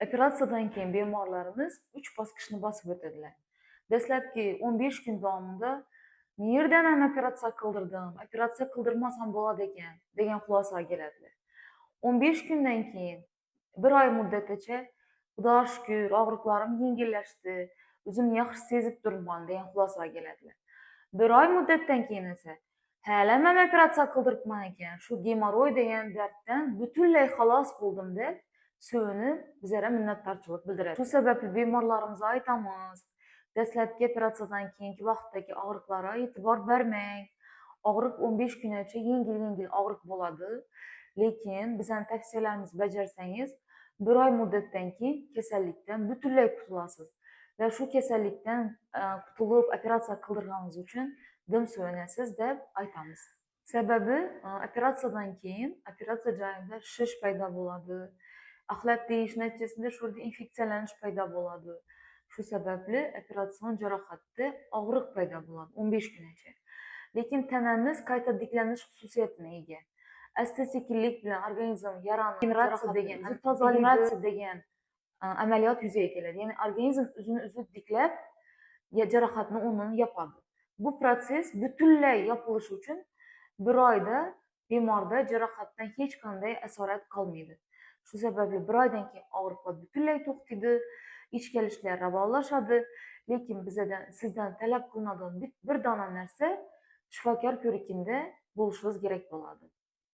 Operatsiyadan keyin bemorlarimiz 3 bosqichni bosib o'tadilar. Dastlabki 15 kun davomida "Nerdan ham operatsiya qildirdim, operatsiya qildirmasam bo'ladi ekan" degan xulosaga keladilar. 15 kundan keyin 1 oy muddatgacha "Xudoga shukr, og'riqlarim yengillashdi, o'zimni yaxshi sezib turibman" degan xulosaga keladilar. 1 oy muddatdan keyin esa "Hali ham operatsiya qildiribman ekan, shu gemoroy degan darddan butunlay xalos bo'ldim" deb so'nib bizlarga minnatdorchilik bildiradi. Shu sababli bemorlarimizga aytamiz, dastlabki operatsiyadan keyingi vaqtdagi og'riqlarga e'tibor bermang. Og'riq 15 kungacha yengil og'riq bo'ladi, lekin bizning tavsiyalarimizni bajarsangiz 1 oy muddatdan keyin kasallikdan butunlay qutulasiz va shu kasallikdan qutulib operatsiya qildirganingiz uchun dim so'yinasiz deb aytamiz. Sababi operatsiyadan keyin operatsiya joyida shish paydo bo'ladi. Axlat deyish natijasida shu yerda infeksiyalanish paydo bo'ladi. Shu sababli operatsion jarohatda og'riq paydo bo'ladi 15 kungacha. Lekin tanamiz qayta tiklanish xususiyatiga ega. Asta-sekinlik bilan organizm yarani regeneratsiya degan amaliyot yuzaga keladi. Ya'ni organizm o'zini tiklab, jarohatni o'rnini yopadi. Bu proses butunlay yopilishi uchun 1 oyda bemorda jarohatdan hech qanday asorat qolmaydi. Shu sababli 1 oydan keyin og'riqlar butunlay to'xtaydi, ichki alishlar ravonlashadi, lekin sizdan talab qilinadigan bir dona narsa shifokor ko'rikida bo'lishingiz kerak bo'ladi.